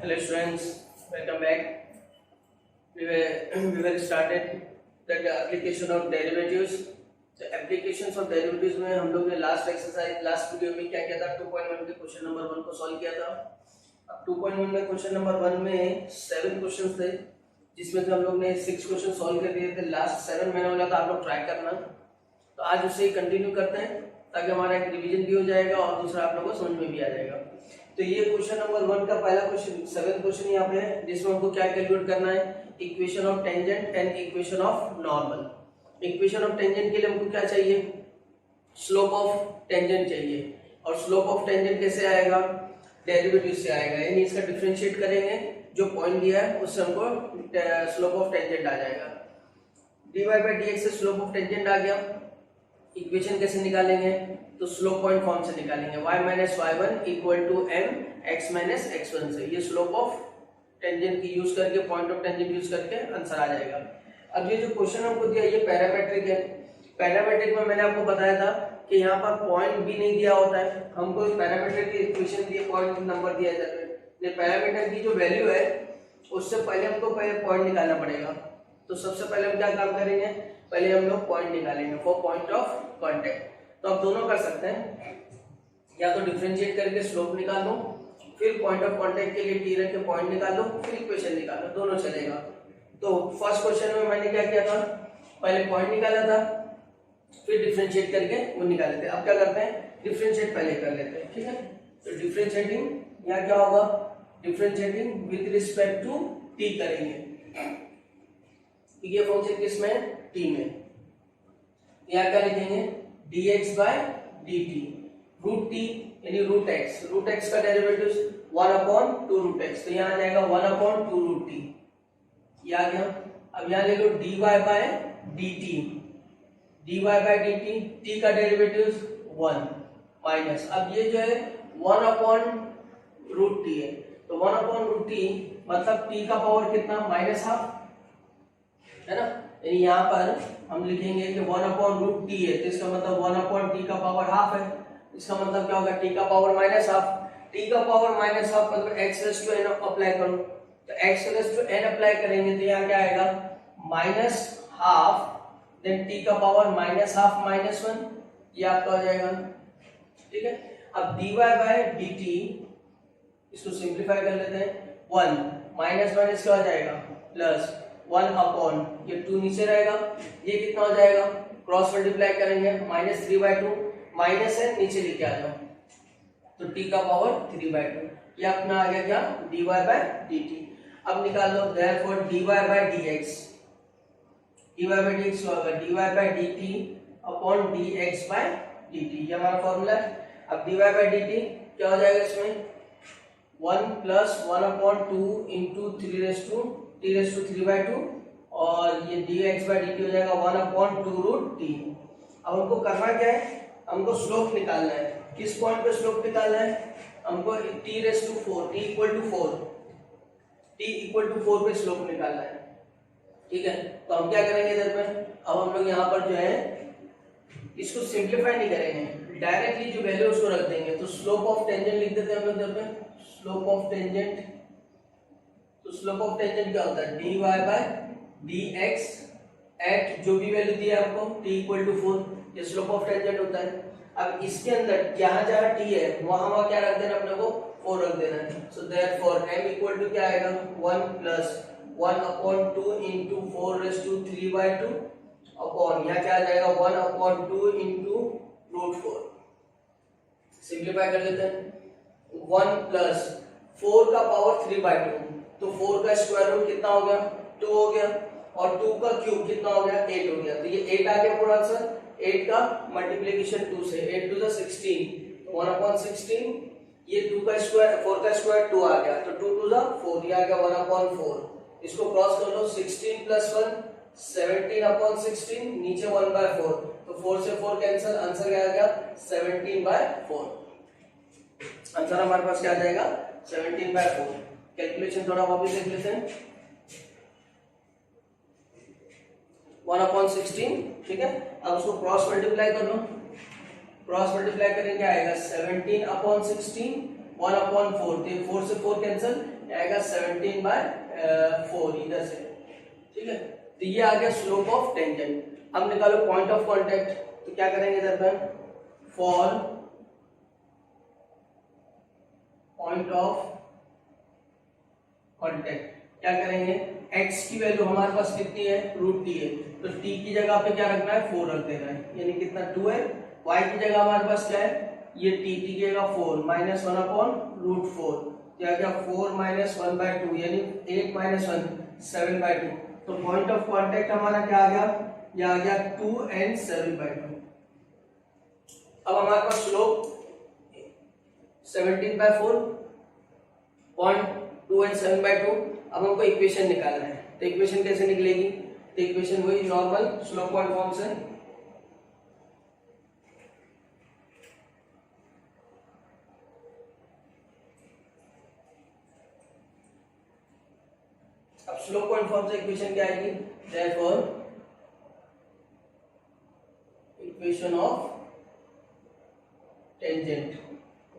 Hello students, welcome back. We will started the application of derivatives. So applications of derivatives में हम लोग ने last video में क्या किया था, 2.1 के क्वेश्चन नंबर 1 को सॉल्व किया था. अब 2.1 में क्वेश्चन नंबर 1 में 7 क्वेश्चंस थे, जिसमें से हम लोग ने 6 क्वेश्चन सॉल्व कर दिए थे. लास्ट 7 मैंने बोला था आप लोग ट्राई करना. तो आज उसे कंटिन्यू करते हैं ताकि हमारा एक रिवीजन भी हो जाएगा और दूसरा आप लोगों को समझ में भी आ जाएगा. तो ये क्वेश्चन नंबर 1 का पहला क्वेश्चन 7th क्वेश्चन यहाँ पे है, जिसमें हमको क्या कैलकुलेट करना है, equation of tangent and equation of normal. Equation of tangent के लिए हमको क्या चाहिए, स्लोप ऑफ टेंजेंट चाहिए. और स्लोप ऑफ टेंजेंट कैसे आएगा, डेरिवेटिव से आएगा, यानी इसका डिफरेंशिएट करेंगे, जो पॉइंट दिया है उससे हमको स्लोप ऑफ टेंजेंट आ जाएगा. dy बाई dx से स्लोप ऑफ टेंजेंट आ गया. इक्वेशन कैसे निकालेंगे, तो स्लोप पॉइंट फॉर्म से निकालेंगे, y minus y1 equal to m x minus x1 से. ये स्लोप ऑफ टेंजेंट की यूज करके, पॉइंट ऑफ टेंजेंट यूज करके आंसर आ जाएगा. अब ये जो क्वेश्चन हमको दिया ये पैरामेट्रिक है. पैरामेट्रिक में मैंने आपको बताया था कि यहाँ पर पॉइंट भी नहीं दिया होता है, हमको पैरामीटर की इक्वेशन दिए, पॉइंट नंबर दिया जाता है. पैरामीटर की जो वैल्यू है उससे पहले हमको पॉइंट निकालना पड़ेगा. तो सबसे पहले हम क्या काम करेंगे, पहले हम लोग पॉइंट निकालेंगे फॉर पॉइंट ऑफ कांटेक्ट. तो आप दोनों कर सकते हैं, या तो डिफरेंशिएट करके स्लोप निकाल लो, फिर पॉइंट ऑफ कांटेक्ट के लिए टी रख के पॉइंट निकाल लो, फिर इक्वेशन निकाल लो, दोनों चलेगा. तो फर्स्ट क्वेश्चन में मैंने क्या किया था, पहले पॉइंट निकाला था, फिर डिफरेंशिएट करके वो निकाले थे. अब क्या करते हैं, डिफरेंशिएट पहले कर लेते हैं. ठीक है, तो डिफरेंशिएटिंग यहाँ क्या होगा, differentiating with respect to T करेंगे. ये फंक्शन किसमें, टी में. यहाँ क्या लिखेंगे, dx by dt, root T यानी रूट एक्स. रूट एक्स का डेरिवेटिव 1 अपॉन 2 रूट एक्स, तो यहाँ आ जाएगा 1 अपॉन 2 रूट टी. ये आ गया. अब यहाँ ले लो dy by dt. dy by dt, t का डेरिवेटिव 1 माइनस, अब ये जो है 1 अपॉन रूट टी है, तो 1 अपॉन रूट टी मतलब t का पावर कितना, माइनस हाफ है ना. यानी यहाँ पर हम लिखेंगे कि 1 अपॉन रूट टी है, तो इसका मतलब 1 अपॉन टी का पावर हाफ है. इसका मतलब क्या होगा, टी का पावर माइनस हाफ. टी का पावर माइनस हाफ मतलब x raise to n apply करो, तो x raise to n apply करेंगे तो यहाँ क्या आएगा, माइनस हाफ, देन टी का पावर माइनस हाफ माइनस 1, ये आपका हो जाएगा. ठीक है. अब dy बाय dt, इसको सिंप्लीफाई कर लेते हैं. 1 माइनस माइनस क्या हो जाएगा, प्लस 1 अपॉन, ये 2 नीचे रहेगा, ये कितना हो जाएगा, क्रॉस मल्टीप्लाई करेंगे, माइनस 3/2, माइनस है नीचे लेके आ जाओ, तो t का पावर 3/2. ये अपना आ गया क्या, dy बाय dt. अब निकाल लो, therefore dy by dx, dy by dx होगा dy by dt upon dx by dt. ये हमारा फॉर्मूला है. अब dy बाय dt क्या हो जाएगा, इसमें 1 प्लस 1 अपॉन 2 इंटू 3/2 और ये dx बाय dt हो जाएगा 1 अपॉन 2 रूट टी. अब हमको करना क्या है, हमको स्लोप निकालना है. किस पॉइंट पे स्लोप निकालना है, हमको t4, t इक्वल टू 4 पे स्लोप निकालना है. ठीक है, तो हम क्या करेंगे इधर पे, अब हम लोग यहाँ पर जो है इसको सिंप्लीफाई नहीं करेंगे, डायरेक्टली जो वैल्यू उसको रख देंगे. तो स्लोप ऑफ टेंजेंट लिख देते हैं हम लोग इधर पे, स्लोप ऑफ टेंजेंट. तो स्लोप ऑफ टेंजेंट क्या होता है, dy बाय dx एट जो भी वैल्यू दी है आपको t इक्वल टू 4, ये स्लोप ऑफ टेंजेंट होता है. अब इसके अंदर जहां जहां t है वहां क्या रख देना, अपने को 4 रख देना है. So therefore m equal to क्या आएगा, 1 plus 1 upon 2 into 4 raise to 3/2 upon, यहाँ क्या आ जाएगा 1 अपॉन 2 इंटू रूट 4. सिंप्लीफाई कर लेते हैं. 1 प्लस 4 का पावर 3/2, तो 4 का स्क्वायर रूट कितना हो गया, 2 हो गया, और 2 का क्यूब कितना हो गया, 8 हो गया. तो ये 8 आ गया पूरा आंसर. 8 का मल्टीप्लिकेशन 2 से, 8 टू द 16, तो 1 अपॉन 16. ये 2 का स्क्वायर, 4 का स्क्वायर 2 आ गया, तो 2 टू द 4, ये आ गया 1 अपॉन 4. इसको क्रॉस कर लो, 16 प्लस 1 17 अपॉन 16, नीचे 1/4, तो 4 से 4 कैंसिल, आंसर क्या आ गया 17/4. आंसर हमारे पास क्या आ जाएगा, 17/4. कैलकुलेशन थोड़ा वापस देख लेते हैं. 1 अपॉन 16, ठीक है. अब उसको क्रॉस मल्टीप्लाई कर लो, क्रॉस मल्टीप्लाई करेंगे आएगा 17 अपॉन 16, 1 अपॉन 4, 4 से 4 कैंसिल, ये आएगा 17/4 इधर से, ठीक है। तो ये आ गया स्लोप ऑफ टेंजेंट। अब निकालो पॉइंट ऑफ कांटेक्ट। तो क्या करेंगे इधर पर, फॉर पॉइंट ऑफ कांटेक्ट क्या करेंगे, x की वैल्यू हमारे पास कितनी है, √t है, तो t की जगह पे क्या रखना है, 4 रख देना है, यानी कितना 2 है। y की जगह हमारे पास क्या है, ये t की जगह 4 -1/√4, क्या गया 4 - 1/2 यानी 8 - 1 7/2। तो पॉइंट ऑफ कांटेक्ट हमारा क्या आ गया, ये आ गया 2 and 7/2। अब हमारे पास स्लोप 17/4, पॉइंट 2 and 7/2। अब हमको इक्वेशन निकालना है, तो इक्वेशन कैसे निकलेगी, तो इक्वेशन वही नॉर्मल स्लोप पॉइंट फॉर्म से। अब स्लोप पॉइंट फॉर्म से इक्वेशन क्या आएगी, therefore equation of tangent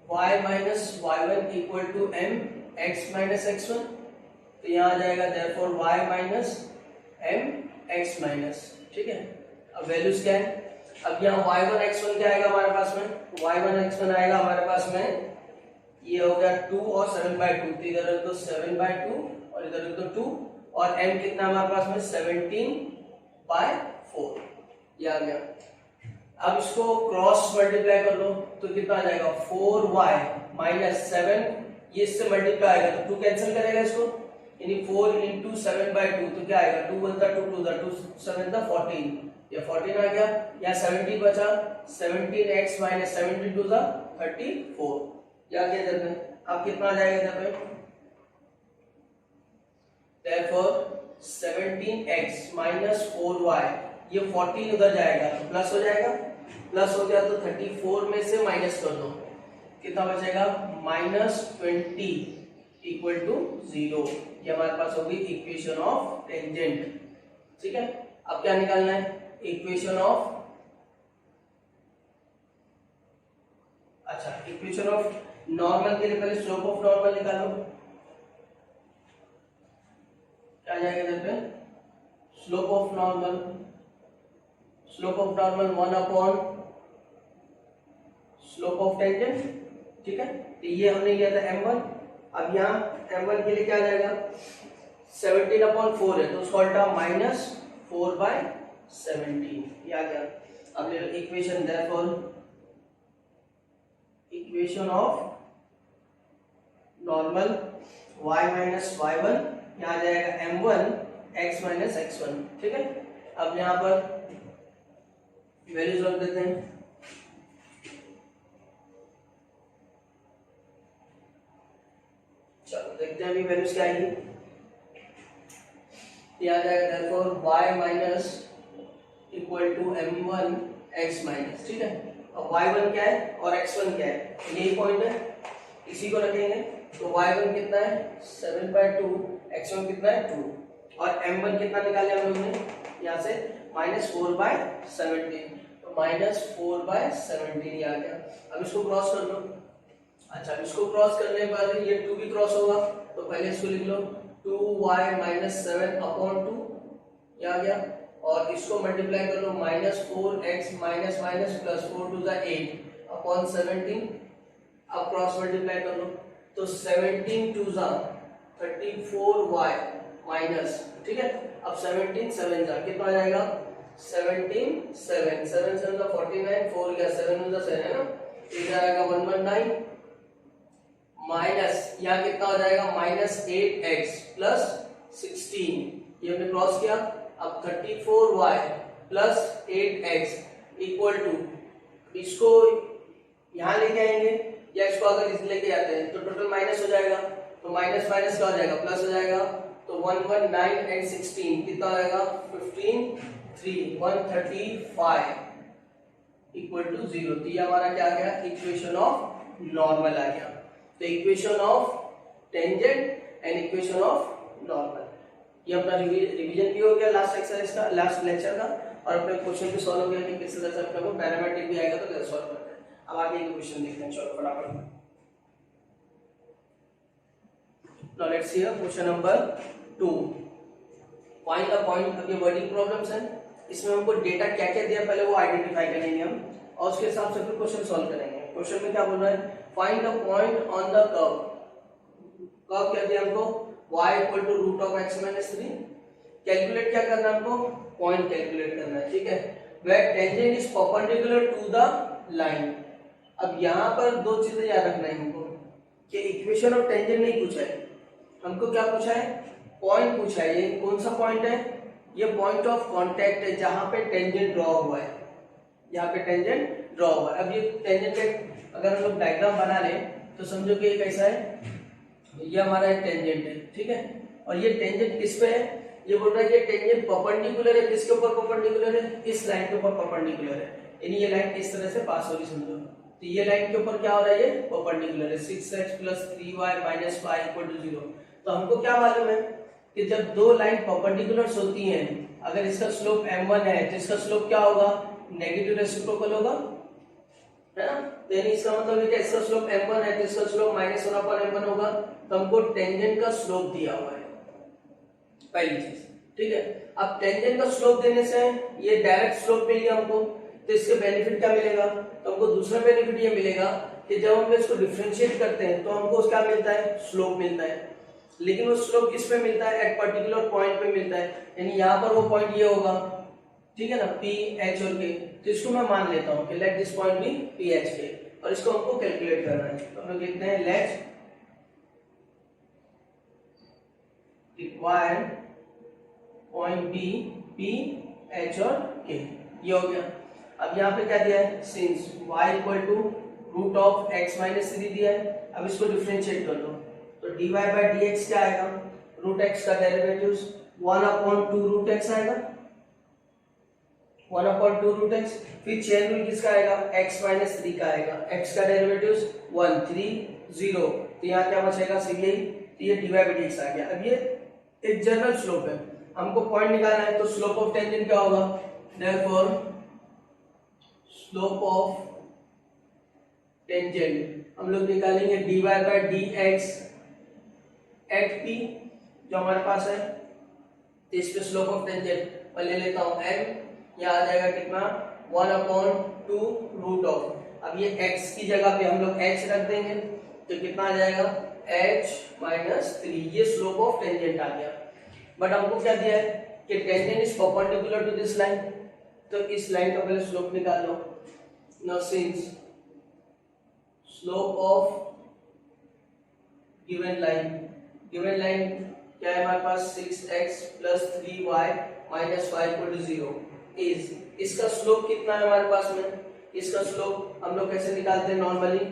y - y1 = m x - x1। तो यहाँ आ जाएगा देयरफॉर y - m x-, ठीक है। अब वैल्यूज क्या है, अब यहाँ y1 x1 क्या आएगा हमारे पास में, y1 x1 आएगा हमारे पास में, ये हो गया 2 और 7/2, तो इधर रख दो 7/2 और इधर रख दो 2, और m कितना हमारे पास में 17/4, ये आ गया। अब इसको क्रॉस मल्टीप्लाई कर लो तो कितना आ जाएगा, 4y - 7, ये इससे मल्टीप्लाई आएगा तो 2 कैंसिल करेगा इसको, यानी 4 × 7/2, तो क्या आएगा, 2 1 2 2 2 7 14, ये 14 आ गया, यहाँ 17 बचा, 17x - 17 2 34, क्या किया इधर में, अब कितना आ जाएगा इधर में, therefore 17x - 4y, ये 14 उधर जाएगा तो प्लस हो जाएगा, प्लस हो गया तो 34 में से माइनस कर दो, कितना बचेगा -20 = 0। ये हमारे पास होगी इक्वेशन ऑफ टेंजेंट, ठीक है। अब क्या निकालना है, इक्वेशन ऑफ, अच्छा इक्वेशन ऑफ नॉर्मल के लिए पहले स्लोप ऑफ नॉर्मल निकालो, क्या जाएगा इधर पे, slope of normal 1/, slope of tangent, ठीक है। तो ये हमने लिया था m1। अब यहाँ m1 के लिए क्या आ जाएगा, 17/4 है तो उसका उल्टा -4/17, ये आ गया। अब ले लो equation, therefore equation of normal y - y1, यहाँ आ जाएगा m1 x - x1, ठीक है। अब यहाँ पर वैल्यूज रख देते हैं, चलो देखते हैं अभी वैल्यूज क्या आएगी। ये आ जाएगा देयरफॉर y - m1 x-, ठीक है। अब y1 क्या है और x1 क्या है, यही पॉइंट है, इसी को रखेंगे। तो y1 कितना है 7/2, x1 कितना है 2, और m1 कितना निकाले हम लोग ने यहाँ से -4/17, तो -4/17 आ गया। अब इसको क्रॉस कर लो, अच्छा इसको क्रॉस करने के बाद ये 2 भी क्रॉस होगा, तो पहले इसको लिख लो 2y - 7/2, ये आ गया, और इसको मल्टीप्लाई कर लो -4x - +4 2 8/17, अब क्रॉस मल्टीप्लाई कर लो तो 17 2 34y माइनस, ठीक है। अब 17 7 कितना आ जाएगा, 17 7 7 7 49, 4 गया 7 7 है ना, इधर आएगा 119 माइनस, यहाँ कितना हो जाएगा -8x + 16, ये हमने क्रॉस किया। अब 34y + 8x = इसको यहाँ लेके आएंगे या इसको अगर इस लेके आते हैं तो टोटल माइनस हो जाएगा, तो माइनस माइनस क्या हो जाएगा, प्लस हो जाएगा। तो 119 and 16 कितना हो जाएगा 15 3 135 = 0। तो ये हमारा क्या आ गया, इक्वेशन ऑफ नॉर्मल आ गया। तो equation of tangent and equation of normal, ये अपना रिवीजन भी हो गया लास्ट एक्सरसाइज का, लास्ट लेक्चर का, और अपने क्वेश्चन भी सॉल्व हो गया कि किस तरह से अपने को पैरामीट्रिक भी आएगा तो कैसे सॉल्व करते हैं। अब आगे के क्वेश्चन देखते हैं, चलो फटाफट। Now let's see question number 2, find the point. अब ये वर्डिंग प्रॉब्लम्स हैं, इसमें हमको डेटा क्या क्या दिया पहले वो आइडेंटिफाई करेंगे हम, और उसके हिसाब से फिर क्वेश्चन सॉल्व करेंगे। क्वेश्चन में क्या बोल रहा है, find the point on the curve. Curve क्या दिया हमको, y equal to root of x minus 3। Calculate क्या करना है हमको, पॉइंट कैलकुलेट करना है, ठीक है। Where tangent is perpendicular to the line. अब यहाँ पर दो चीजें याद रखना है हमको कि इक्वेशन ऑफ टेंजेंट नहीं पूछा है हमको, क्या पूछा है, पॉइंट पूछा है। ये कौन सा पॉइंट है, ये पॉइंट ऑफ कांटेक्ट है जहां पे टेंजेंट ड्रॉ हुआ है, यहाँ पे टेंजेंट ड्रॉ हुआ है। अब ये टेंजेंट का अगर हम लोग डायग्राम बना लें तो समझो कि ये कैसा है, ये हमारा एक टेंजेंट है, ठीक है। और ये टेंजेंट किस पे है, ये बोल रहा है कि टेंजेंट परपेंडिकुलर है, किसके ऊपर परपेंडिकुलर है, इस लाइन के ऊपर परपेंडिकुलर है। यानी ये लाइन किस तरह से पास हो रही समझो, तो ये लाइन के ऊपर क्या हो रहा है, ये परपेंडिकुलर है। 6x + 3y - 5 = 0। तो हमको क्या मालूम है कि जब दो लाइन परपेंडिकुलर्स होती हैं, अगर इसका स्लोप m1 है तो इसका स्लोप क्या होगा, नेगेटिव रेसिप्रोकल होगा, है ना। तो यानी इसका मतलब है कि इसका स्लोप m1 है तो इसका स्लोप -1/m1 होगा। तो हमको टेंजेंट का स्लोप दिया हुआ है, पहली चीज, ठीक है। अब टेंजेंट का स्लोप देने से ये डायरेक्ट स्लोप मिल गया हमको, तो इसके बेनिफिट क्या मिलेगा, तो हमको दूसरा बेनिफिट ये मिलेगा कि जब हम इसको डिफरेंशिएट करते हैं तो हमको क्या मिलता है, स्लोप मिलता है। लेकिन वो स्लोप किस पे मिलता है, एट पर्टिकुलर पॉइंट पे मिलता है, यानी यहाँ पर वो पॉइंट ये होगा, ठीक है ना, P, H और K। तो इसको मैं मान लेता हूँ कि let this point be P, H, K, और इसको हमको कैलकुलेट करना है। तो हम लोग लिखते हैं let required point be P, H और K, ये हो गया। अब यहाँ पे क्या दिया है, since y equal to root of x minus 3 दिया है। अब इसको डिफरेंशिएट कर लो तो dy बाय dx क्या आएगा, रूट x का डेरिवेटिव 1/2 रूट x आएगा, 1/2 रूट x। फिर चेन रूल किसका आएगा, x माइनस 3 का आएगा, x का डेरिवेटिव 1 3 0। तो यहाँ क्या बचेगा, सीधे तो ये dy बाय dx आ गया। अब ये एक जनरल स्लोप है, हमको पॉइंट निकालना है, तो स्लोप ऑफ टेंजेंट क्या होगा, देयरफॉर स्लोप ऑफ टेंजेंट हम लोग निकालेंगे dy by dx at p जो हमारे पास है। तो इस पे स्लोप ऑफ टेंजेंट मैं ले लेता हूं m, यहाँ आ जाएगा कितना, 1/2 रूट ऑफ। अब ये x की जगह पे हम लोग h रख देंगे तो कितना आ जाएगा, h माइनस 3। ये स्लोप ऑफ टेंजेंट आ गया। बट हमको क्या दिया है कि tangent is perpendicular to this line, तो इस लाइन का पहले स्लोप निकाल लो। Now since slope of given line क्या है हमारे पास, 6x + 3y - 5 = 0 इज, इसका स्लोप कितना है हमारे पास में, इसका स्लोप हम लोग कैसे निकालते हैं नॉर्मली,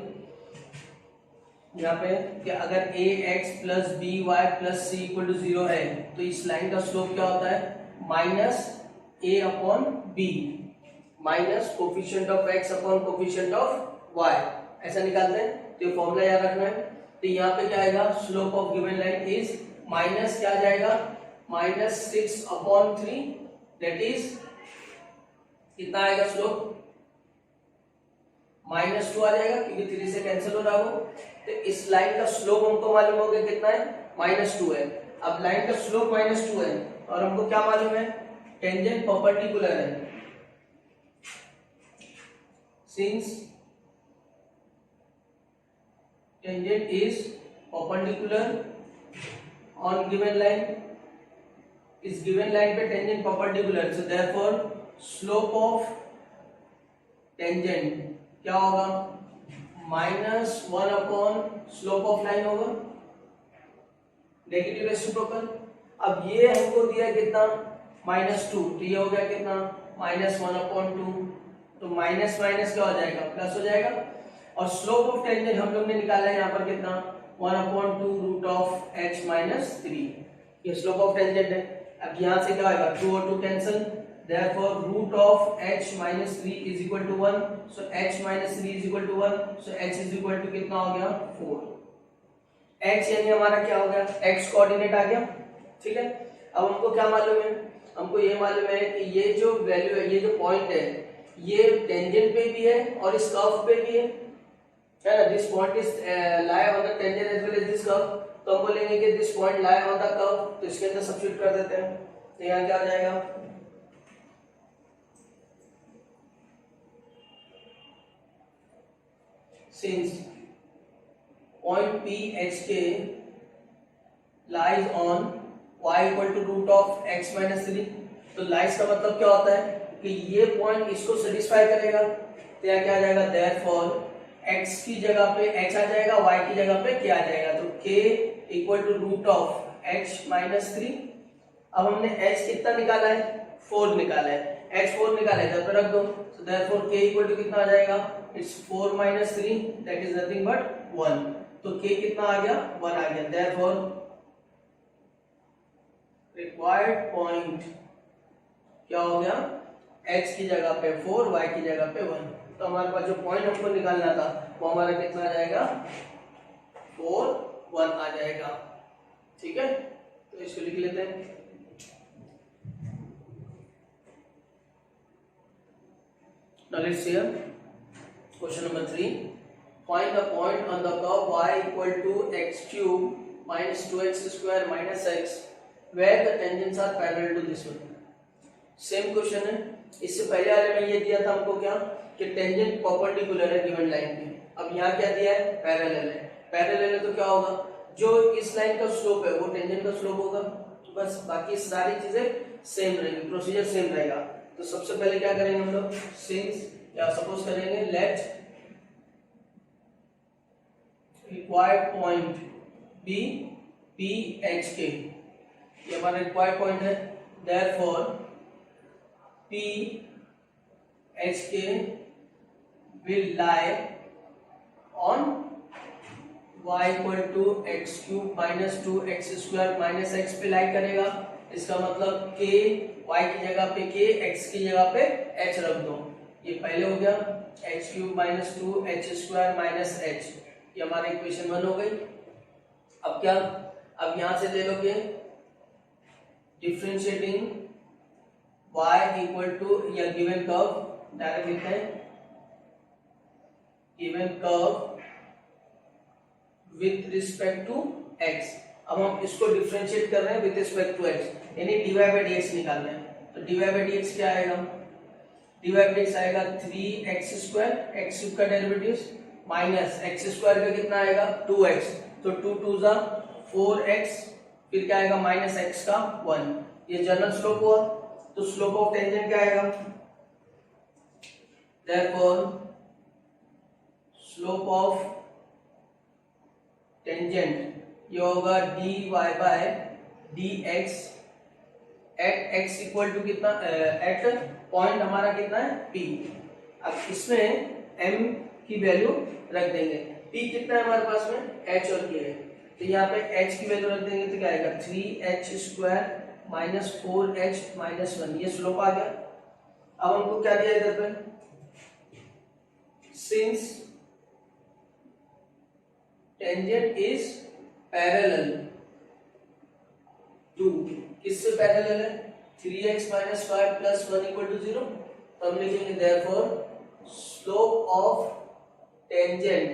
यहाँ पे कि अगर ax + by + c = 0 है तो इस लाइन का स्लोप क्या होता है, -a/b minus coefficient of x upon coefficient of y, ऐसा निकालते हैं। तो ये फॉर्मूला याद रखना है। तो यहाँ पे क्या आएगा, slope of given line is minus क्या आ जाएगा, -6/3, दैट इज कितना आएगा स्लोप, -2 आ जाएगा क्योंकि 3 से कैंसिल हो रहा हो। तो इस लाइन का स्लोप हमको मालूम हो गया कितना है, -2 है। अब लाइन का स्लोप -2 है और हमको क्या मालूम है, टेंजेंट परपेंडिकुलर है। Since tangent is perpendicular on given line, इस given line पे tangent perpendicular, so therefore slope of tangent क्या होगा, -1 अपॉन स्लोप ऑफ लाइन होगा, नेगेटिव रेसिप्रोकल। अब ये हमको दिया कितना, -2, तो ये हो गया कितना, -1/2। तो माइनस माइनस क्या हो जाएगा, प्लस हो जाएगा। और स्लोप ऑफ टेंजेंट हम लोग ने निकाला है यहाँ पर कितना, 1/2 रूट ऑफ h माइनस 3, ये स्लोप ऑफ टेंजेंट है। अब यहाँ से क्या आएगा, 2 और 2 cancel, therefore root of h minus 3 is equal to 1, सो h minus 3 is equal to 1, सो h इज इक्वल टू कितना हो गया, 4। h यानी हमारा क्या हो गया, x कोऑर्डिनेट आ गया, ठीक है। अब हमको क्या मालूम है, हमको ये मालूम है कि ये जो वैल्यू है, ये जो पॉइंट है, ये टेंजेंट पे भी है और इस कर्व पे भी है ना। This point is lie on the tangent as well as this curve. तो हम बोलेंगे कि this point lie on the curve, तो इसके अंदर सब्स्टिट्यूट कर देते हैं, तो यहाँ क्या आ जाएगा, since point P H K lies on y equal to root of x minus 3, तो लाइज का मतलब क्या होता है कि ये पॉइंट इसको सेटिस्फाई करेगा, तो यहाँ क्या आ जाएगा, देयरफॉर x की जगह पे h आ जाएगा, y की जगह पे क्या आ जाएगा, तो k equal to root of h minus 3। अब हमने h कितना निकाला है, 4 निकाला है, h 4 निकाला है, इधर पे रख दो, तो देयरफॉर k इक्वल टू कितना आ जाएगा, it's 4 minus 3 that is nothing but 1, तो k कितना आ गया, 1 आ गया, देयरफॉर रिक्वायर्ड पॉइंट क्या हो गया, x की जगह पे 4, y की जगह पे 1, तो हमारे पास जो पॉइंट हमको निकालना था वो हमारा कितना आ जाएगा, 4 1 आ जाएगा, ठीक है, तो इसको लिख लेते हैं। Now let's see question number 3. Find the point on the curve y equal to x cube minus 2x square minus x where the tangents are parallel to this one. Same question है, इससे पहले वाले में ये दिया था हमको क्या कि टेंजेंट परपेंडिकुलर है गिवन लाइन पे, अब यहाँ क्या दिया है, पैरेलल है, पैरेलल है तो क्या होगा, जो इस लाइन का स्लोप है वो टेंजेंट का स्लोप होगा, बस बाकी सारी चीजें सेम रहेंगी, प्रोसीजर सेम रहेगा। तो सबसे पहले क्या करेंगे हम लोग, सिंस या सपोज करेंगे let required point be P H K, ये हमारा रिक्वायर्ड पॉइंट है, therefore P H K will lie on y equal to x cube minus 2x square minus x पे लाई करेगा, इसका मतलब k y की जगह पे k, x की जगह पे h रख दो, ये पहले हो गया x cube minus 2h square minus h, ये हमारा इक्वेशन 1 हो गई। अब क्या, अब यहां से ले लोगे डिफरेंशिएटिंग y इक्वल टू या गिवन कर्व, डायरेक्ट लिखते हैं given curve with respect to x, अब हम इसको डिफरेंशिएट कर रहे हैं विथ रिस्पेक्ट टू x, यानी dy बाय dx निकाल रहे हैं, तो dy बाय dx क्या आएगा, dy बाय dx आएगा 3x स्क्वायर, x क्यूब का डेरिवेटिव माइनस x स्क्वायर का कितना आएगा 2x, तो 2 2 जा 4x, फिर क्या आएगा माइनस x का 1, ये जनरल स्लोप हुआ, तो स्लोप ऑफ टेंजेंट क्या आएगा, देयरफॉर स्लोप ऑफ टेंजेंट ये होगा dy by dx at x equal to कितना, एट पॉइंट हमारा कितना है p, अब इसमें m की वैल्यू रख देंगे, p कितना है हमारे पास में h और k है, तो यहाँ पे h की वैल्यू रख देंगे तो क्या आएगा 3h square minus 4h minus 1, ये स्लोप आ गया। अब हमको क्या दिया इधर पे, since tangent is parallel to, किससे पैरेलल है 3x minus 5 plus 1 equal to 0, तो हम लिखेंगे देयरफॉर स्लोप ऑफ टेंजेंट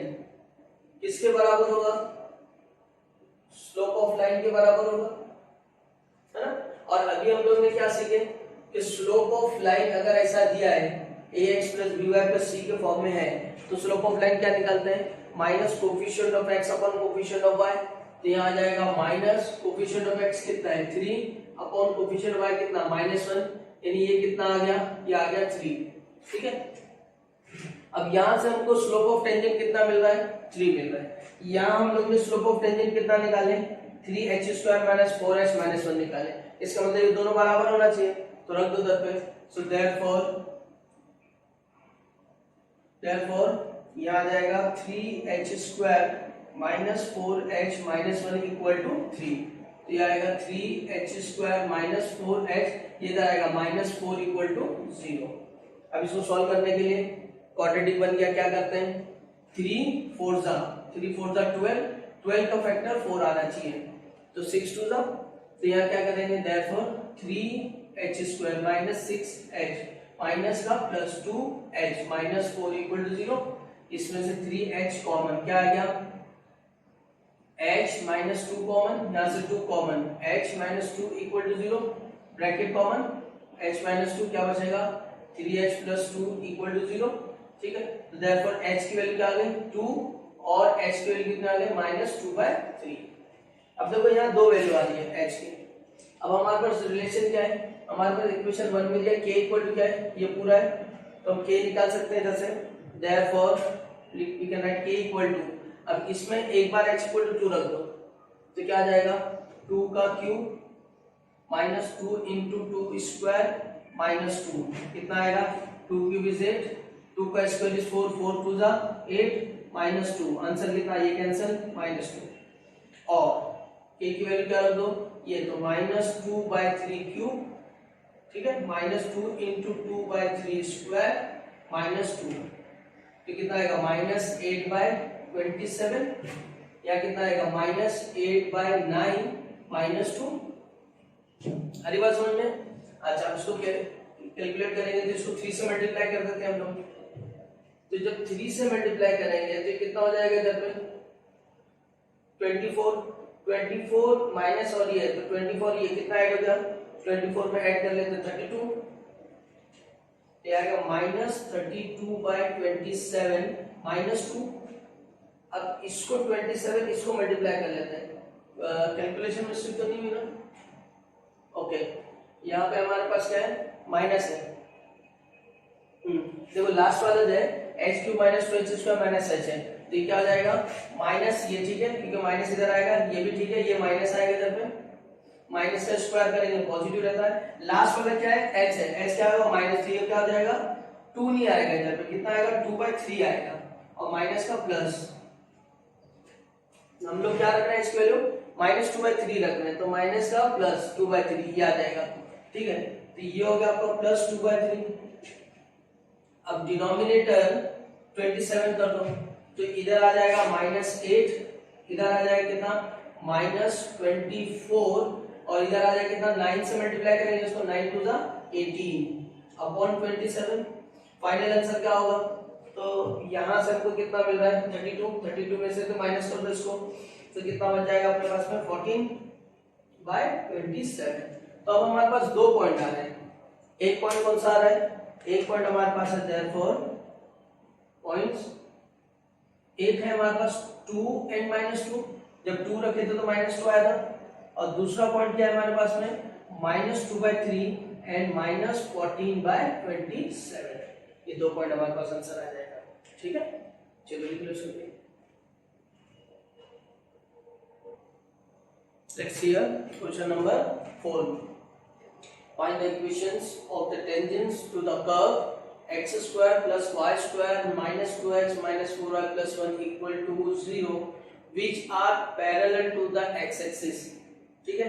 किसके बराबर होगा, स्लोप ऑफ लाइन के बराबर होगा, है ना। और अभी हम लोग ने क्या सीखे कि स्लोप ऑफ लाइन अगर ऐसा दिया है ax plus by plus c के फॉर्म में है, तो स्लोप ऑफ लाइन क्या निकालते हैं, minus coefficient of x upon coefficient of y, तो यहाँ आ जाएगा माइनस कोफिशिएंट ऑफ x कितना है 3 अपॉन कोफिशिएंट ऑफ y कितना माइनस 1, यानी ये कितना आ गया, ये आ गया 3, ठीक है। अब यहाँ से हमको स्लोप ऑफ टेंजेंट कितना मिल रहा है 3 मिल रहा है, यहाँ हम लोग ने स्लोप ऑफ टेंजेंट कितना निकाले 3h square minus 4h minus 1 निकाले, इसका मतलब ये दोनों बराबर होना चाहिए, तो रख दो इधर पे, सो देयरफॉर ये आ जाएगा 3h square minus 4h minus 1 equal to 3, तो ये आएगा 3h स्क्वायर माइनस 4h, ये इधर आएगा माइनस 4 इक्वल टू 0। अब इसको सॉल्व करने के लिए क्वाड्रेटिक बन गया, क्या करते हैं 3 4 जा 12, 12 का फैक्टर 4 आना चाहिए, तो 6 2 जा, तो यहाँ क्या करेंगे therefore 3h square minus 6h minus का plus 2h minus 4 equal to 0, इसमें से 3h कॉमन क्या आ गया h माइनस 2 कॉमन, यहाँ से 2 common, h minus 2 equal to 0, bracket common, h minus 2 क्या बचेगा 3h प्लस 2 इक्वल टू 0, ठीक है। तो देयरफॉर h की वैल्यू क्या आ गई 2 और h की वैल्यू कितना आ गई माइनस 2/3। अब देखो यहाँ दो वैल्यू आ रही है h की। अब हमारे पास रिलेशन क्या है, हमारे पास इक्वेशन 1 में दिया k इक्वल टू क्या है, ये पूरा है, तो हम k निकाल सकते हैं इधर से, therefore we can write k equal to, अब इसमें एक बार h इक्वल टू 2 रख दो तो क्या आ जाएगा 2 का cube minus 2 into 2 square minus 2, कितना आएगा 2 क्यूब इज 8, 2 का स्क्वायर इज 4, 4 टू जा 8 माइनस 2, आंसर कितना ये कैंसिल माइनस 2, और k की वैल्यू क्या रख दो ये तो माइनस 2/3 क्यूब, ठीक है, माइनस 2 इंटू 2/3 स्क्वायर माइनस 2, तो कितना आएगा माइनस 8/27, या कितना आएगा माइनस 8/9 माइनस 2। हरी बात समझ में? अच्छा, इसको कैलकुलेट करेंगे तो इसको 3 से मल्टीप्लाई कर देते हैं हम लोग, तो जब 3 से मल्टीप्लाई करेंगे तो कितना हो जाएगा इधर पे 24 माइनस और ये तो 24, ये कितना ऐड हो गया 24 में ऐड कर लेते 32, ये आएगा माइनस 32/27 माइनस 2। अब इसको 27 इसको मल्टीप्लाई कर लेते हैं, कैलकुलेशन मिस्टेक तो नहीं हुई ना, ओके। यहाँ पे हमारे पास क्या है माइनस है, देखो लास्ट वाला जो है h cube minus 2h² minus h है, तो ये क्या हो जाएगा माइनस, ये ठीक है क्योंकि माइनस इधर आएगा, ये भी ठीक है, ये माइनस आएगा इधर पे, माइनस का स्क्वायर करेंगे पॉजिटिव रहता है, लास्ट वाला क्या है h है, h क्या होगा माइनस 3, क्या हो जाएगा 2 नहीं आएगा इधर पे, कितना आएगा 2/3 आएगा, और माइनस का प्लस, हम लोग क्या रख रहे हैं इसकी वैल्यू माइनस 2/3 रख रहे हैं, तो माइनस का प्लस 2/3 ये आ जाएगा, ठीक है, तो ये हो गया आपका प्लस 2/3। अब डिनोमिनेटर 27 कर दो तो इधर आ जाएगा माइनस 8, इधर आ जाएगा कितना माइनस 24, और इधर आ जाएगा कितना 9 से मल्टीप्लाई करेंगे इसको, 9 टू जा 18 अपॉन 27, फाइनल आंसर क्या होगा, तो यहाँ से हमको कितना मिल रहा है 32 में से तो माइनस कर दो इसको, तो कितना बच जाएगा अपने पास में 14/27। तो अब हमारे पास दो पॉइंट आ रहे हैं, एक पॉइंट कौन सा आ रहा है, एक पॉइंट हमारे पास है देयरफॉर पॉइंट्स, एक है हमारे पास 2 and -2, जब 2 रखे थे तो -2 आया था, और दूसरा पॉइंट क्या है हमारे पास में -2/3 एंड -14/27, ये दो पॉइंट हमारे पास आंसर आ जाएगा, ठीक है। चलो लिख लो इसको, let's see question number 4, find the equations of the tangents to the curve x square plus y square minus 2x minus 4y plus 1 equal to 0 which are parallel to the x axis, ठीक है।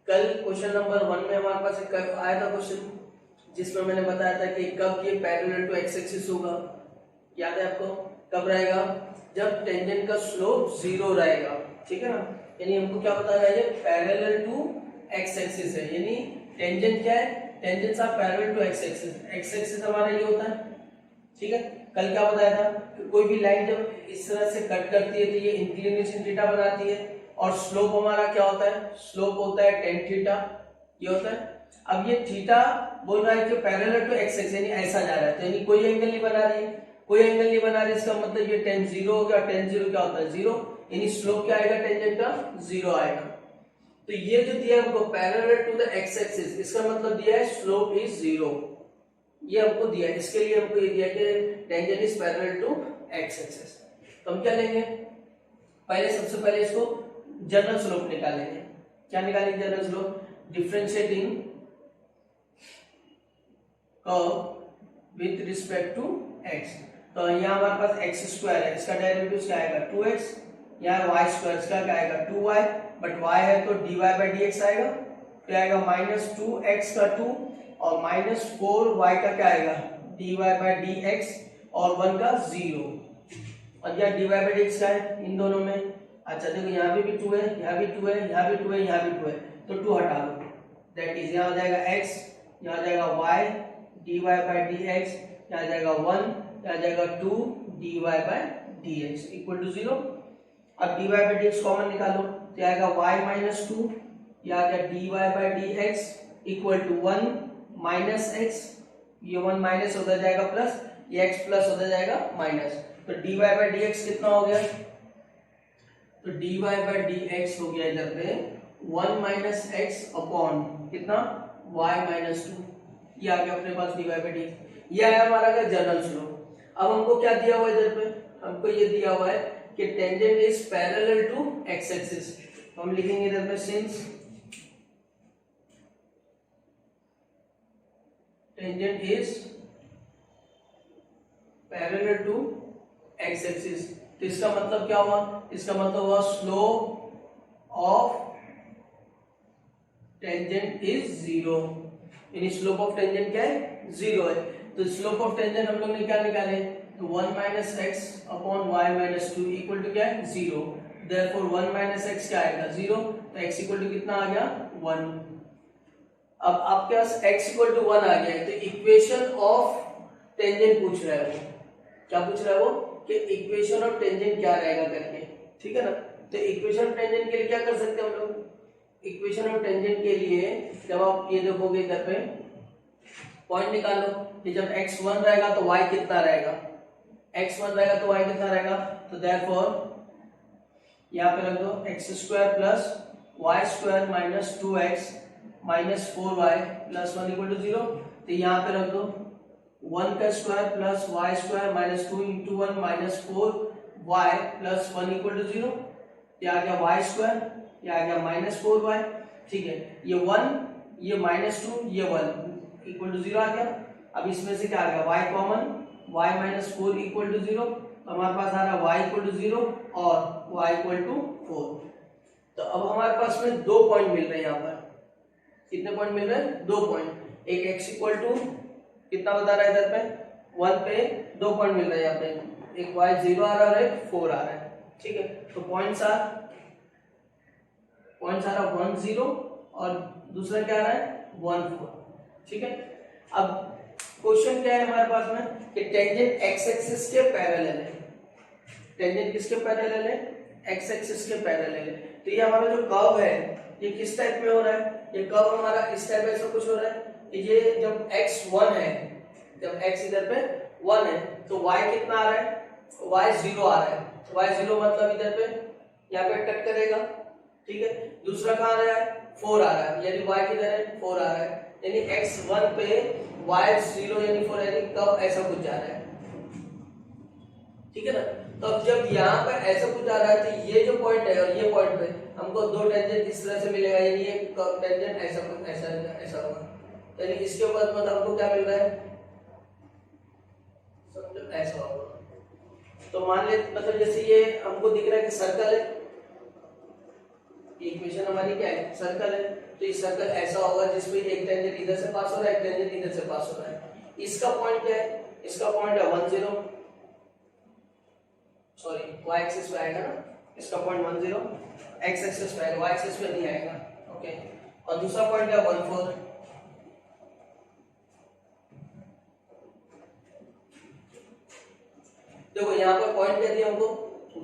कल question number 1 में हमारे पास एक आया था question जिसमें मैंने बताया था कि कब ये पैरेलल टू एक्स एक्सिस होगा, याद है आपको, कब रहेगा जब टेंजेंट का स्लोप 0 रहेगा, ठीक है ना, यानी हमको क्या बताया है ये पैरेलल टू एक्स एक्सिस है, यानी टेंजेंट क्या है, tangents are parallel to x axis, x axis हमारा ये होता है, ठीक है। कल क्या बताया था कि कोई भी लाइन जब इस तरह से कट करती है तो ये इंक्लिनेशन थीटा बनाती है, और स्लोप हमारा क्या होता है, स्लोप होता है tan थीटा, ये होता है। अब ये थीटा बोल रहा है कि पैरेलल टू एक्स एक्सिस, यानी ऐसा जा रहा है, तो यानी कोई एंगल नहीं बना रही है, कोई एंगल नहीं बना रही, इसका मतलब ये tan 0 हो गया, tan 0 क्या होता है 0, यानी स्लोप क्या आएगा टेंजेंट का 0 आएगा। तो ये जो दिया है हमको parallel to the x axis, इसका मतलब दिया है स्लोप इज 0, ये हमको दिया है, इसके लिए हमको ये दिया कि tangent is parallel to x axis. तो हम क्या लेंगे, पहले सबसे पहले इसको जनरल स्लोप निकालेंगे, क्या निकालेंगे general slope, differentiating curve with respect to x, तो यहाँ हमारे पास x स्क्वायर है, इसका डेरिवेटिव क्या आएगा 2x, यहाँ y स्क्वायर इसका क्या आएगा 2y, बट y है तो dy/dx आएगा, क्या आएगा -2x का 2 और -4y का क्या आएगा dy/dx और 1 का 0, और यहाँ dy/dx का है इन दोनों में, अच्छा देखो यहाँ भी 2 है, यहाँ भी 2 है, यहाँ भी 2 है, यहाँ भी 2 है, तो 2 हटा दो, दैट इज यहाँ हो जाएगा x, यहाँ आ जाएगा y dy/dx, यहाँ आ जाएगा 1, यहाँ आ जाएगा 2 dy/dx इक्वल टू 0। अब dy बाई dx कॉमन निकालो तो आएगा y माइनस टू, ये आ गया dy by dx equal to 1 minus x, ये 1 माइनस होता जाएगा प्लस, ये x प्लस होता जाएगा माइनस, तो dy बाई dx कितना हो गया, तो dy बाई dx हो गया इधर पे 1 माइनस x अपॉन कितना y माइनस टू, ये आ गया अपने पास dy बाई dx, ये आया हमारा क्या जनरल स्लोप। अब हमको क्या दिया हुआ है इधर पे, हमको ये दिया हुआ है कि tangent is parallel to x axis, तो हम लिखेंगे इधर पे since tangent is parallel to x axis, तो इसका मतलब क्या हुआ, इसका मतलब हुआ slope of tangent is zero, यानी स्लोप ऑफ टेंजेंट क्या है, जीरो है। तो स्लोप ऑफ टेंजेंट हम लोग ने क्या निकाले, तो 1 minus x upon y minus two equal to क्या है, जीरो, देयरफॉर 1 माइनस एक्स क्या आएगा, जीरो, तो x इक्वल टू कितना आ गया 1। अब आपके पास x इक्वल टू 1 आ गया है, तो इक्वेशन ऑफ टेंजेंट पूछ रहा है वो, क्या पूछ रहा है वो, कि इक्वेशन ऑफ टेंजेंट क्या रहेगा करके, ठीक है ना। तो इक्वेशन ऑफ टेंजेंट के लिए क्या कर सकते हैं हम लोग, इक्वेशन ऑफ टेंजेंट के लिए जब आप ये देखोगे इधर पे पॉइंट निकालो कि जब x1 रहेगा तो y कितना रहेगा, x1 रहेगा तो y कितना रहेगा, तो देयरफॉर यहाँ पे रख दो x square plus y square minus 2x minus 4y plus 1 equal to 0, तो यहाँ पे रख दो 1 का square plus y square minus 2 into 1 minus 4y plus 1 equal to 0, ये आ गया वाई स्क्वायर, ये आ गया माइनस 4y, ठीक है, ये 1 ये माइनस 2 ये 1 इक्वल टू 0 आ गया। अब इसमें से क्या आ गया y common, y minus 4 equal to 0, तो हमारे पास आ रहा है y इक्वल टू 0 और y इक्वल टू 4। तो अब हमारे पास में दो पॉइंट मिल रहे हैं, यहाँ पर कितने पॉइंट मिल रहे हैं, दो पॉइंट, एक x इक्वल टू कितना बता रहा है इधर पे 1 पे, दो पॉइंट मिल रहे हैं यहाँ पे, एक y 0 आ रहा है और एक 4 आ रहा है, ठीक है। तो पॉइंट्स आ रहा 1 0 और दूसरा क्या आ रहा है 1 4, ठीक है। अब क्वेश्चन क्या है हमारे पास में कि टेंजेंट x एक्सिस के पैरेलल है, टेंजेंट किसके पैरेलल है, x एक्सिस के पैरेलल है। तो ये हमारा जो कर्व है ये किस टाइप में हो रहा है, ये कर्व हमारा इस टाइप ऐसा कुछ हो रहा है, ये जब x 1 है, जब x इधर पे 1 है तो y कितना आ रहा है, y 0 आ रहा है, y 0 मतलब इधर पे यहाँ पे कट करेगा, ठीक है। दूसरा कहाँ आ रहा है 4 आ रहा है, यानी y किधर है 4 आ रहा है, यानी x 1 पे y 0 यानी 4, यानी कब ऐसा कुछ जा रहा है, ठीक है ना। तो अब जब यहाँ पर ऐसा कुछ आ रहा है तो ये जो पॉइंट है और ये पॉइंट पे हमको दो टेंजेंट इस तरह से मिलेगा, यानी ये टेंजेंट ऐसा कुछ ऐसा होगा, यानी इसके ऊपर मतलब हमको क्या मिल रहा है, समझो ऐसा होगा। तो मान ले मतलब जैसे ये हमको दिख रहा है कि सर्कल है, इक्वेशन हमारी क्या है सर्कल है, तो ये सर्कल ऐसा होगा जिसमें एक टेंजेंट इधर से पास हो रहा है, एक टेंजेंट इधर से पास हो रहा है। इसका पॉइंट क्या है, इसका पॉइंट है 1 0, सॉरी y एक्सिस पे आएगा ना, इसका पॉइंट 1 0 x एक्सिस पे आएगा, y एक्सिस पे नहीं आएगा, ओके। और दूसरा पॉइंट क्या 1 4, देखो यहाँ पर पॉइंट क्या दिया हमको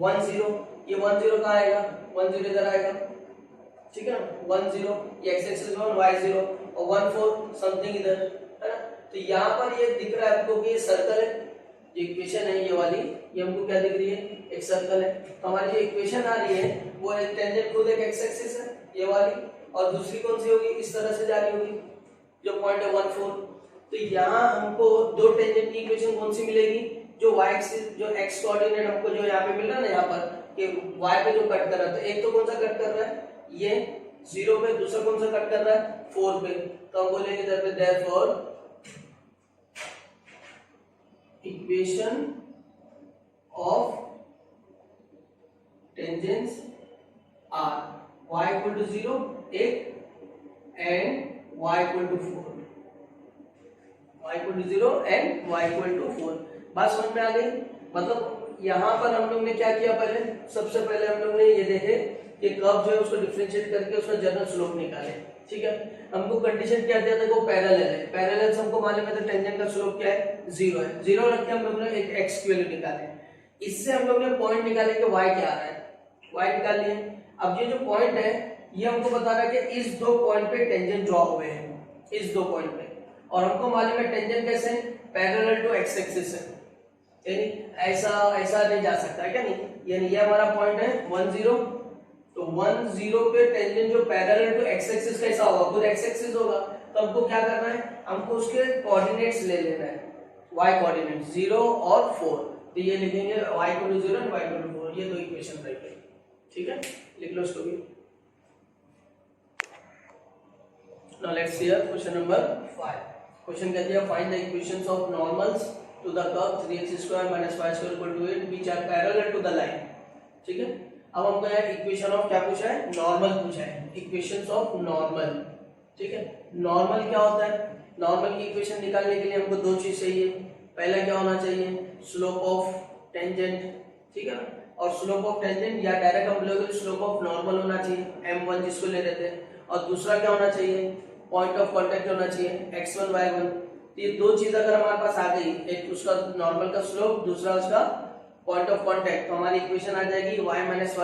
1 0, ये 1 0 कहाँ आएगा 1 0 इधर आएगा, ठीक है ना, 1 0 ये x एक्सिस पे y 0 और 1 4 समथिंग इधर है ना। तो यहाँ पर ये दिख रहा है आपको कि ये सर्कल है, जो इक्वेशन है ये वाली, ये हमको क्या दिख रही है एक सर्कल है। तो हमारी जो इक्वेशन आ रही है वो एक टेंजेंट खुद एक x एक्सिस है ये वाली, और दूसरी कौन सी होगी इस तरह से जा रही होगी जो पॉइंट है 1 4। तो यहाँ हमको दो टेंजेंट की इक्वेशन कौन सी मिलेगी, जो y एक्सिस जो x कोऑर्डिनेट हमको जो यहाँ पे मिल रहा है ना, यहाँ पर कि y पे जो कट कर रहा है, तो एक तो कौन सा कट कर रहा है ये 0 पे, दूसरा कौन सा कट कर रहा है 4 पे, तो हम बोलेंगे इधर पे therefore equation of tangents are y equal to 0 एक and y equal to 4, y equal to 0 and y equal to 4। बात समझ में आ गई, मतलब यहाँ पर हम लोग ने क्या किया, पहले सबसे पहले हम लोग ने ये देखे कि कर्व जो है उसको डिफरेंशिएट करके उसका जनरल स्लोप निकाले, ठीक है। हमको कंडीशन क्या दिया था, वो पैरेलल है, पैरेलल से हमको मालूम है तो टेंजेंट का स्लोप क्या है 0 है, 0 रख के हम लोग ने एक x की वैल्यू निकाले, इससे हम लोग ने पॉइंट निकाले कि y क्या आ रहा है, y निकाल लिए। अब ये जो पॉइंट है ये हमको बता रहा है कि इस दो पॉइंट पे टेंजेंट ड्रॉ हुए हैं, इस दो पॉइंट पे, और हमको मालूम है टेंजेंट कैसे पैरेलल टू एक्स एक्सिस है, यानी ऐसा नहीं जा सकता है क्या, नहीं, यानी ये हमारा पॉइंट है 1 0, तो 1 0 पे टेंजेंट जो पैरेलल टू एक्स एक्सिस कैसा होगा, खुद एक्स एक्सिस होगा, तो हमको क्या करना है, हमको उसके कोऑर्डिनेट्स ले लेना है, y कोऑर्डिनेट 0 और 4, तो ये लिखेंगे y = 0 और y = 4, ये दो इक्वेशन रहेंगे, ठीक है, लिख लो इसको भी। Now let's see question number 5। Question कहते हैं find the equations of normals to the curve 3x² - y² = 8 which are parallel to the line, ठीक है। अब हमको यहाँ इक्वेशन ऑफ क्या पूछा है, नॉर्मल पूछा है, इक्वेशंस ऑफ नॉर्मल, ठीक है। नॉर्मल क्या होता है, नॉर्मल की इक्वेशन निकालने के लिए हमको दो चीज चाहिए, पहला क्या होना चाहिए, स्लोप ऑफ टेंजेंट, ठीक है ना, और स्लोप ऑफ टेंजेंट या डायरेक्ट हम लोग स्लोप ऑफ नॉर्मल होना चाहिए, m1 जिसको ले लेते हैं, और दूसरा क्या होना चाहिए, पॉइंट ऑफ कांटेक्ट होना चाहिए x1 y1। तो ये दो चीज अगर हमारे पास आ गई, एक उसका नॉर्मल का स्लोप, दूसरा उसका पॉइंट ऑफ कांटेक्ट, तो हमारी इक्वेशन आ जाएगी y - y1 =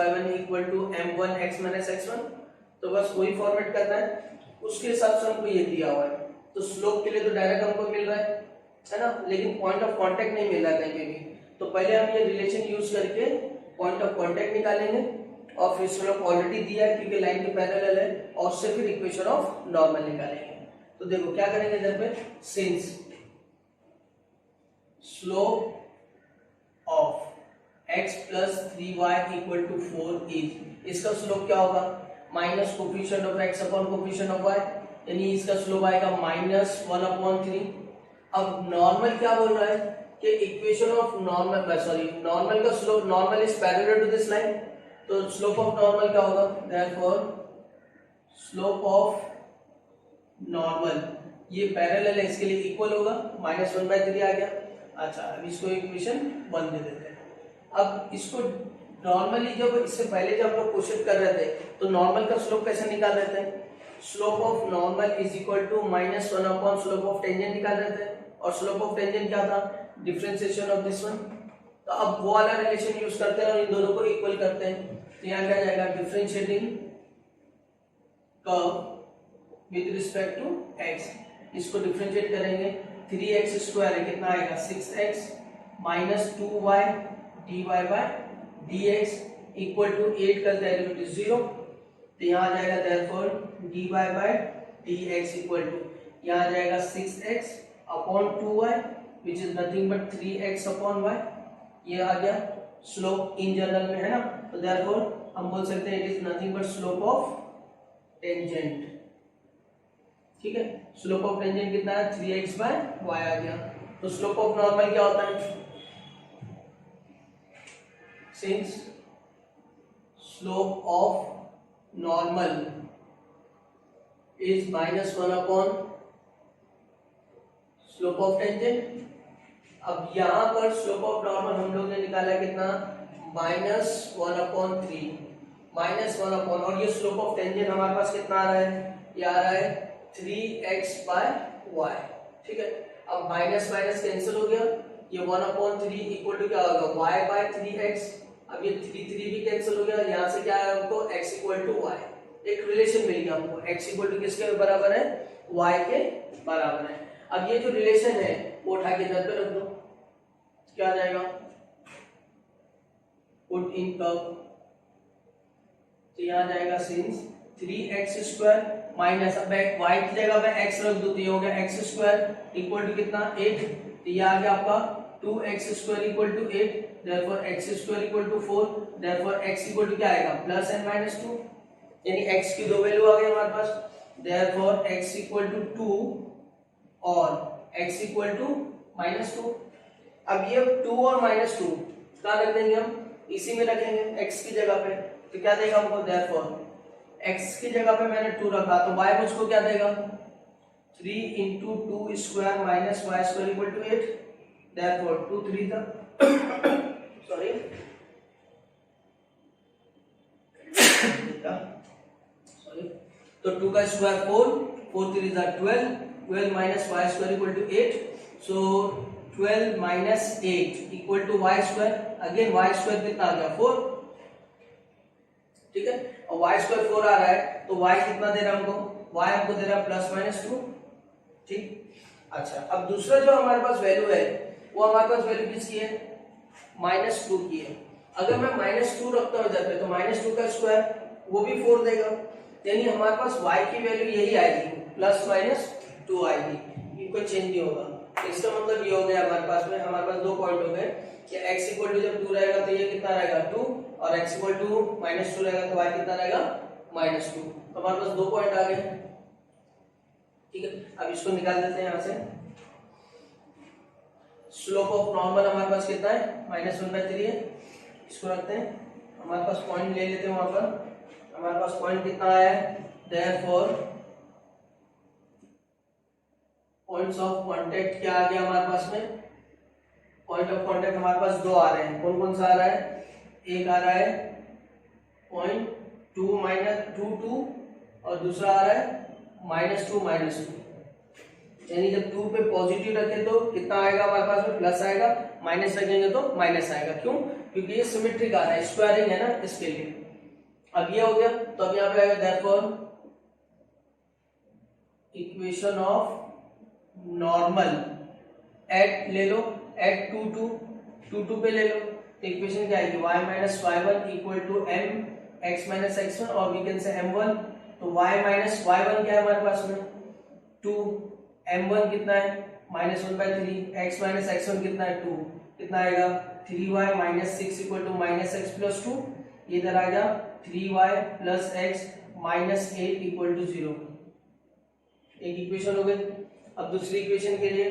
m1 x - x1। तो बस वही फॉर्मेट करना है, उसके हिसाब से हमको ये दिया हुआ है। तो स्लोप के लिए तो डायरेक्ट हमको मिल रहा है ना, लेकिन पॉइंट ऑफ कांटेक्ट नहीं मिल रहा कहीं पे भी, तो पहले हम ये रिलेशन यूज करके पॉइंट ऑफ कांटेक्ट निकालेंगे, और फिर स्लोप ऑलरेडी दिया है क्योंकि लाइन के पैरेलल है, और उससे फिर इक्वेशन ऑफ नॉर्मल निकालेंगे। तो देखो क्या करेंगे इधर पे, since slope of x + 3y = 4 is, इसका स्लोप क्या होगा, minus coefficient of x upon coefficient of y, यानी इसका स्लोप आएगा -1/3। अब नॉर्मल क्या बोल रहा है कि इक्वेशन ऑफ नॉर्मल, नॉर्मल का slope, normal is parallel to this line, तो स्लोप ऑफ नॉर्मल क्या होगा, देयरफॉर स्लोप ऑफ नॉर्मल ये पैरेलल है, इसके लिए इक्वल होगा, -1/3 आ गया। अच्छा, अब इसको इक्वेशन 1 दे देते हैं। अब इसको नॉर्मली जब इससे पहले जब हम लोग क्वेश्चन कर रहे थे तो नॉर्मल का स्लोप कैसे निकाल रहे थे, slope of normal = -1 slope of tangent निकाल रहे थे, और स्लोप ऑफ टेंजेंट क्या था, डिफरेंशिएशन ऑफ दिस वन। तो अब वो वाला रिलेशन यूज करते हैं और इन दोनों को इक्वल करते हैं, तो यहाँ क्या जाएगा, differentiating curve with respect to x, इसको डिफरेंशिएट करेंगे, 3x² है, कितना आएगा 6x - 2y dy/dx = 8 का डेरिवेटिव 0, तो यहाँ आ जाएगा देयरफॉर dy/dx = यहाँ आ जाएगा 6x upon 2y which is nothing but 3x upon y, ये आ गया स्लोप इन जनरल में, है ना, तो देयरफॉर हम बोल सकते हैं it is nothing but slope of tangent, ठीक है। स्लोप ऑफ टेंजेंट कितना है, 3x/y आ गया। तो स्लोप ऑफ नॉर्मल क्या होता है, since slope of normal is -1 slope of tangent. अब यहां पर स्लोप ऑफ नॉर्मल हम लोग ने निकाला कितना, -1/3, -1 और ये स्लोप ऑफ टेंजेंट हमारे पास कितना आ रहा है, ये आ रहा है 3x/y, ठीक है। अब माइनस माइनस कैंसिल हो गया, ये 1/3 इक्वल टू क्या होगा, y/3x। अब ये 3 भी कैंसिल हो गया, यहाँ से क्या है हमको x = y, एक रिलेशन मिल गया हमको, x = किसके बराबर है, y के बराबर है। अब ये जो रिलेशन है वो उठा के इधर पे रख दो, क्या आ जाएगा, पुट इन कर्व, तो यहाँ जाएगा सिंस 3x² माइनस, अब y की जगह पे x रख दो, तो ये हो गया x² इक्वल टू कितना 8, तो ये आ गया आपका 2x² = 8, therefore x² = 4, therefore x = क्या आएगा, +n - 2, यानी x की दो वैल्यू आ गई हमारे पास, therefore x = 2 और x = -2। अब ये 2 और -2 कहाँ रख देंगे हम, इसी में रखेंगे x की जगह पे, तो क्या देगा हमको, therefore x की जगह पे मैंने 2 रखा, तो y मुझको क्या देगा, 3 × 2² - y² = 8, therefore 2 3 था सॉरी तो 2 का स्क्वायर 4, 4 3 जा 12, 12 - y² = 8, so 12 - 8 = y², again y² कितना आ गया 4, ठीक है, और वाई स्क्वायर 4 आ रहा है तो वाई कितना दे रहा है हमको, वाई हमको दे रहा है +-2, ठीक। अच्छा, अब दूसरा जो हमारे पास वैल्यू है वो हमारे पास वैल्यू किसकी है, -2 की है। अगर मैं -2 रखता हूं इधर पे तो -2 का स्क्वायर वो भी 4 देगा, यानी हमारे पास y की वैल्यू यही आएगी, +-2 आएगी, ये कोई चेंज नहीं होगा। तो इसका मतलब ये हो गया हमारे पास में, हमारे पास दो पॉइंट हो गए कि x इक्वल टू जब 2 रहेगा तो ये कितना रहेगा 2, और x इक्वल टू -2 रहेगा तो y कितना रहेगा -2। तो हमारे पास दो पॉइंट आ गए, ठीक है। अब इसको निकाल देते हैं यहाँ से। स्लोप ऑफ नॉर्मल हमारे पास कितना है, -1/3 है, इसको रखते हैं। हमारे पास पॉइंट ले लेते हैं, वहां पर हमारे पास पॉइंट कितना आया है, देयरफॉर पॉइंट्स ऑफ कांटेक्ट क्या आ गया हमारे पास में, पॉइंट ऑफ कांटेक्ट हमारे पास दो आ रहे हैं। कौन कौन सा आ रहा है, एक आ रहा है 0.2 और दूसरा आ रहा है -2 यानी जब 2 पे पॉजिटिव रखें तो कितना आएगा हमारे पास में, प्लस आएगा, माइनस रखेंगे तो माइनस आएगा। क्यों, क्योंकि ये सिमेट्रिक आ रहा है, स्क्वायरिंग है ना, इसके लिए। अब ये हो गया, तो अब यहाँ पे आएगा therefore equation of normal eight, ले लो एट 2 पे ले लो, तो इक्वेशन क्या आएगी, y minus y1 equal to m x minus x1, और वी कैन से m1, तो y माइनस y1 क्या है हमारे पास में 2, m1 कितना है -1/3, x माइनस x1 कितना है 2, कितना आएगा 3y minus 6 equal to -x plus 2, इधर आएगा 3y plus x minus 8 equal to 0। एक इक्वेशन हो गई। अब दूसरी इक्वेशन के लिए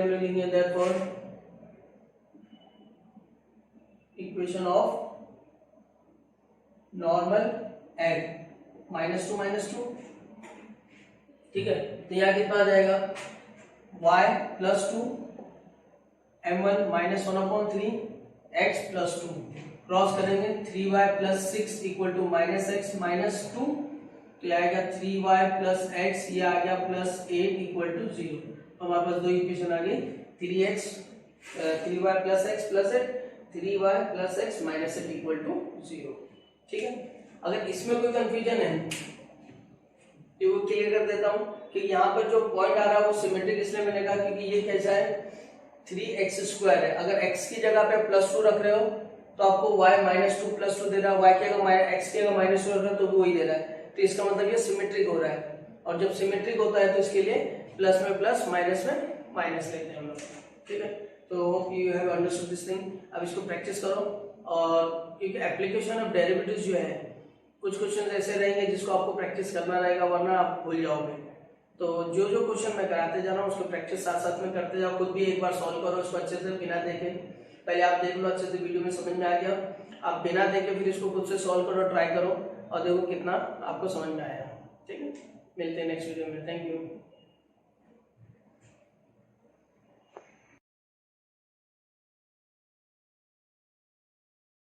हम लोग लिखेंगे therefore equation of normal at -2, ठीक है। तो यहाँ कितना आ जाएगा, y plus 2 m1 -1/3 x plus 2, cross करेंगे 3y plus 6 equal to -x minus 2, तो आएगा 3y प्लस x, ये आ गया +8 इक्वल टू 0। तो हमारे पास दो इक्वेशन आ गई, 3y plus x plus 8, 3y plus x minus 8 equal to 0, ठीक है। अगर इसमें कोई कंफ्यूजन है तो वो क्लियर कर देता हूं कि यहाँ पर जो पॉइंट आ रहा है वो सिमेट्रिक इसलिए मैंने कहा क्योंकि ये कैसा है 3x² है। अगर x की जगह पे +2 रख रहे हो तो आपको y -2 + 2 दे रहा है, y की अगर x की अगर -2 रख रहे हो तो वो ही दे रहा है। तो इसका मतलब ये सिमेट्रिक हो रहा है, और जब सिमेट्रिक होता है तो इसके लिए प्लस में प्लस माइनस में माइनस लेते हैं हम लोग, ठीक है। तो hope you have understood this thing. अब इसको प्रैक्टिस करो, और क्योंकि एप्लीकेशन ऑफ डेरिवेटिव्स जो है कुछ क्वेश्चन ऐसे रहेंगे जिसको आपको प्रैक्टिस करना रहेगा, वरना आप भूल जाओगे। तो जो जो क्वेश्चन मैं कराते जा रहा हूँ उसको प्रैक्टिस साथ साथ में करते जाओ, खुद भी एक बार सॉल्व करो इसको अच्छे से बिना देखे। पहले आप देख लो अच्छे से, वीडियो में समझ में आ गया, आप बिना देखे फिर इसको खुद से सॉल्व करो, ट्राई करो और देखो कितना आपको समझ में आया, ठीक है। मिलते हैं नेक्स्ट वीडियो में, थैंक यू।